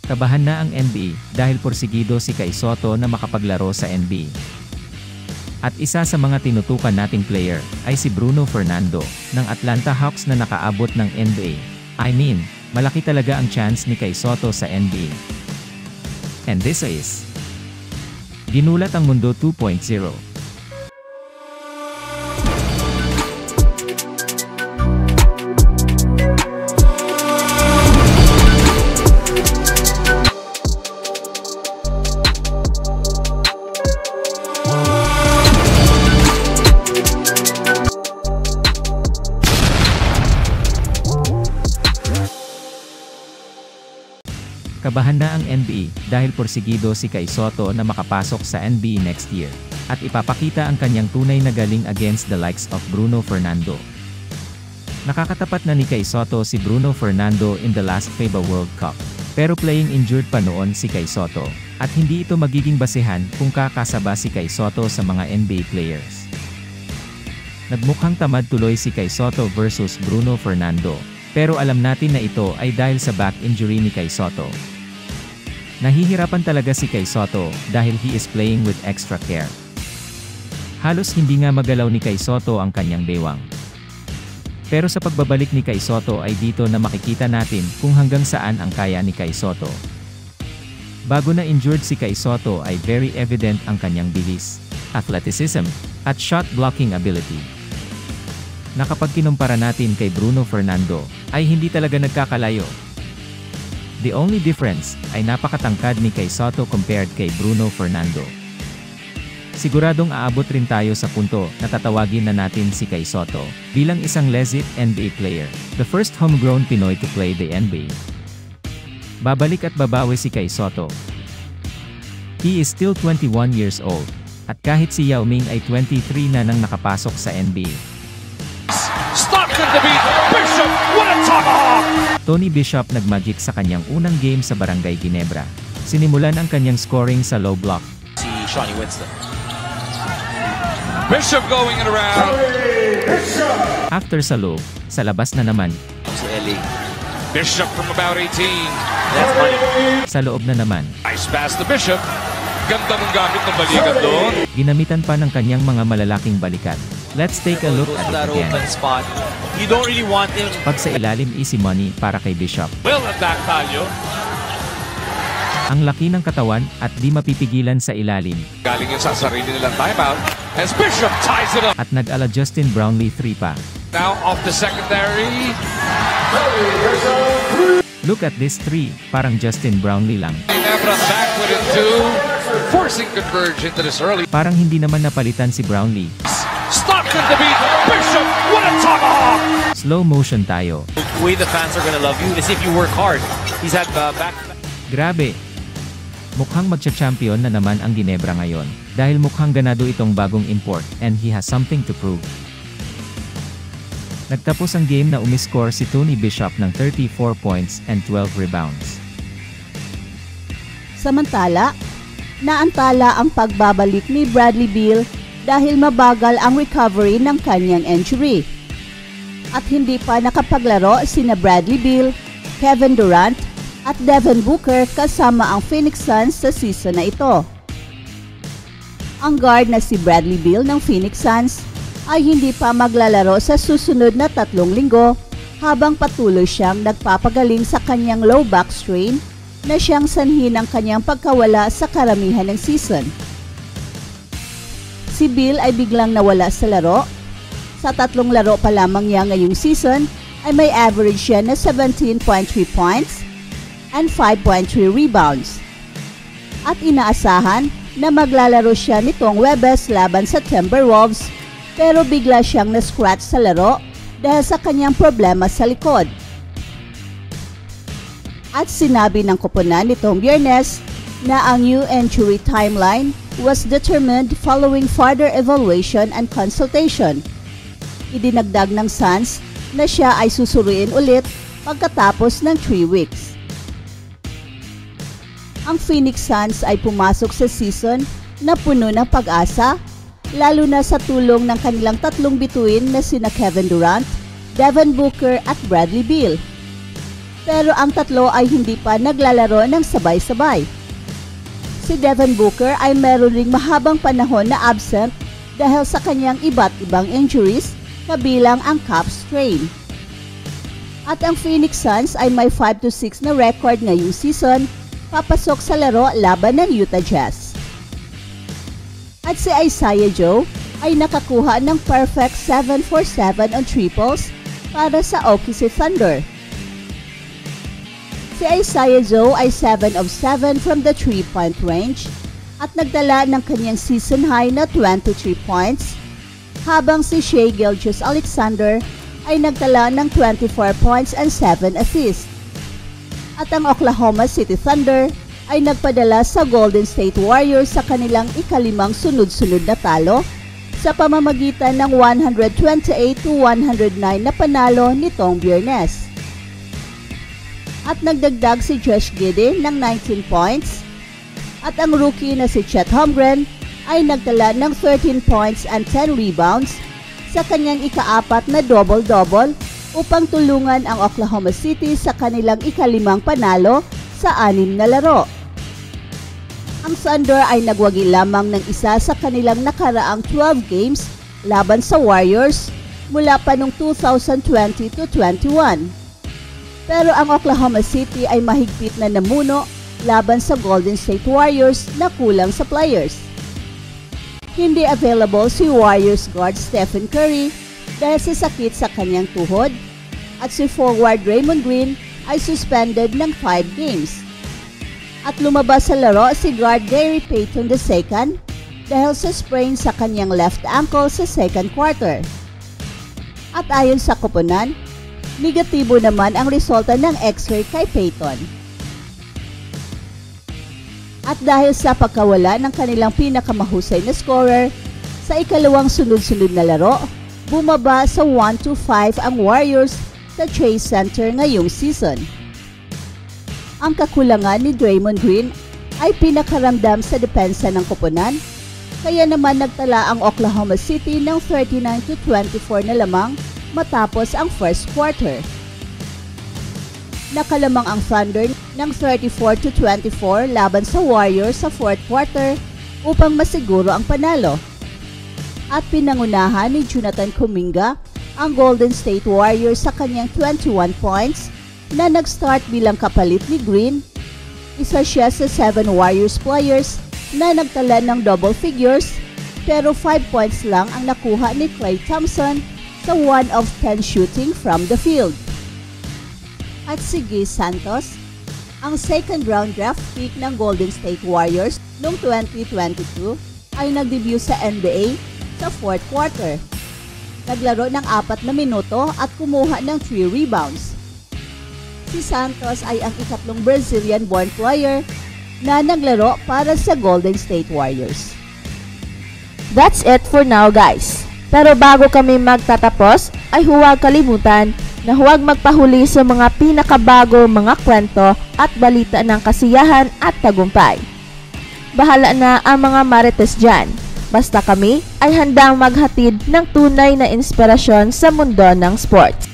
Kabahan na ang NBA dahil porsigido si Kai Sotto na makapaglaro sa NBA. At isa sa mga tinutukan nating player ay si Bruno Fernando ng Atlanta Hawks na nakaabot ng NBA. I mean, malaki talaga ang chance ni Kai Sotto sa NBA. And this is Ginulat ang Mundo 2.0. Kabahan na ang NBA dahil porsigido si Kai Sotto na makapasok sa NBA next year, at ipapakita ang kanyang tunay na galing against the likes of Bruno Fernando. Nakakatapat na ni Kai Sotto si Bruno Fernando in the last FIBA World Cup, pero playing injured pa noon si Kai Sotto, at hindi ito magiging basehan kung kakasaba si Kai Sotto sa mga NBA players. Nagmukhang tamad tuloy si Kai Sotto versus Bruno Fernando, pero alam natin na ito ay dahil sa back injury ni Kai Sotto. Nahihirapan talaga si Kai Sotto dahil he is playing with extra care. Halos hindi nga magalaw ni Kai Sotto ang kanyang bewang. Pero sa pagbabalik ni Kai Sotto ay dito na makikita natin kung hanggang saan ang kaya ni Kai Sotto. Bago na injured si Kai Sotto ay very evident ang kanyang bilis, athleticism, at shot blocking ability. Na kapag kinumpara natin kay Bruno Fernando, ay hindi talaga nagkakalayo. The only difference ay napakatangkad ni Kai Sotto compared kay Bruno Fernando. Siguradong aabot rin tayo sa punto na tatawagin na natin si Kai Sotto bilang isang legit NBA player, the first homegrown Pinoy to play the NBA. Babalik at babawi si Kai Sotto. He is still 21 years old, at kahit si Yao Ming ay 23 na nang nakapasok sa NBA. Stops at the beat. Bishop, what a tomahawk! Tony Bishop nagmagic sa kanyang unang game sa Barangay Ginebra. Sinimulan ang kanyang scoring sa low block. Si Shawnee Winston. Bishop going it around. After sa low, sa labas na naman. Si Ellie. Bishop from about 18. That's money. Sa loob na naman. Nice pass to Bishop. Ganda ng gamit ng balikat doon. Ginamitan pa ng kanyang mga malalaking balikat. Let's take a look at it again. Spot. You don't really want him. Pag sa ilalim, easy money para kay Bishop. Well attack Talyo. Ang laki ng katawan at di mapipigilan sa ilalim. Galing yun sa sarili nilang timeout. As Bishop ties it up. At nag-ala Justin Brownlee 3 pa. Now off the secondary. Look at this 3, parang Justin Brownlee lang. Ginebra back with it too. Forcing conversion to this early. Parang hindi naman napalitan si Brownlee. Stops at the beat. Bishop, what a tomahawk! Slow motion tayo. The way the fans are gonna love you is if you work hard. He's had back. Grabe! Mukhang magcha-champion na naman ang Ginebra ngayon, dahil mukhang ganado itong bagong import, and he has something to prove. Nagtapos ang game na umiscore si Tony Bishop ng 34 points and 12 rebounds. Samantala, naantala ang pagbabalik ni Bradley Beal dahil mabagal ang recovery ng kanyang injury. At hindi pa nakapaglaro sina Bradley Beal, Kevin Durant, at Devin Booker kasama ang Phoenix Suns sa season na ito. Ang guard na si Bradley Beal ng Phoenix Suns ay hindi pa maglalaro sa susunod na 3 linggo habang patuloy siyang nagpapagaling sa kanyang low back strain na siyang sanhi ng kanyang pagkawala sa karamihan ng season. Si Beal ay biglang nawala sa laro. Sa 3 laro pa lamang niya ngayong season ay may average siya na 17.3 points and 5.3 rebounds. At inaasahan na maglalaro siya nitong Webes laban sa Timberwolves, pero bigla siyang na-scratch sa laro dahil sa kanyang problema sa likod. At sinabi ng koponan nitong Biyernes na ang new injury timeline was determined following further evaluation and consultation. Idinagdag ng Suns na siya ay susuruin ulit pagkatapos ng 3 weeks. Ang Phoenix Suns ay pumasok sa season na puno ng pag-asa, lalo na sa tulong ng kanilang 3 bituin na sina Kevin Durant, Devin Booker at Bradley Beal. pero ang tatlo ay hindi pa naglalaro ng sabay-sabay. Si Devin Booker ay meron ring mahabang panahon na absent dahil sa kanyang iba't ibang injuries, kabilang ang calf strain. At ang Phoenix Suns ay may 5-6 na record ngayong season, papasok sa laro laban ng Utah Jazz. At si Isaiah Joe ay nakakuha ng perfect 7 for 7 on triples para sa OKC Thunder. Si Isaiah Joe ay 7 of 7 from the 3-point range at nagdala ng kanyang season high na 23 points, habang si Shai Gilgeous-Alexander ay nagdala ng 24 points and 7 assists. At ang Oklahoma City Thunder ay nagpadala sa Golden State Warriors sa kanilang ikalimang sunod-sunod na talo sa pamamagitan ng 128-109 na panalo nitong Biyernes. At nagdagdag si Josh Giddey ng 19 points at ang rookie na si Chet Holmgren ay nagtala ng 13 points and 10 rebounds sa kanyang ika-4 na double-double upang tulungan ang Oklahoma City sa kanilang ikalimang panalo sa 6 na laro. Ang Thunder ay nagwagi lamang ng isa sa kanilang nakaraang 12 games laban sa Warriors mula pa noong 2020-21. Pero ang Oklahoma City ay mahigpit na namuno laban sa Golden State Warriors na kulang sa players. Hindi available si Warriors guard Stephen Curry dahil sa sakit sa kanyang tuhod at si forward Draymond Green ay suspended ng 5 games. At lumabas sa laro si guard Gary Payton II dahil sa sprain sa kanyang left ankle sa second quarter. At ayon sa koponan, negatibo naman ang resulta ng X-ray kay Payton. At dahil sa pagkawala ng kanilang pinakamahusay na scorer, sa ikalawang sunod-sunod na laro, bumaba sa 1-5 ang Warriors sa Chase Center ngayong season. Ang kakulangan ni Draymond Green ay pinakaramdam sa depensa ng koponan, kaya naman nagtala ang Oklahoma City ng 39-24 na lamang matapos ang first quarter. Nakalamang ang Thunder ng 34-24 laban sa Warriors sa fourth quarter upang masiguro ang panalo. At pinangunahan ni Jonathan Kuminga ang Golden State Warriors sa kanyang 21 points na nag-start bilang kapalit ni Green. Isa siya sa 7 Warriors players na nagtala ng double figures, pero 5 points lang ang nakuha ni Klay Thompson sa 1 of 10 shooting from the field. At si Guy Santos, ang second round draft pick ng Golden State Warriors noong 2022, ay nag-debut sa NBA sa fourth quarter. Naglaro ng 4 na minuto at kumuha ng 3 rebounds. Si Santos ay ang ikatlong Brazilian-born player na naglaro para sa Golden State Warriors. That's it for now, guys. Pero bago kami magtatapos, ay huwag kalimutan na huwag magpahuli sa mga pinakabago mga kwento at balita ng kasiyahan at tagumpay. Bahala na ang mga marites dyan. Basta kami ay handang maghatid ng tunay na inspirasyon sa mundo ng sports.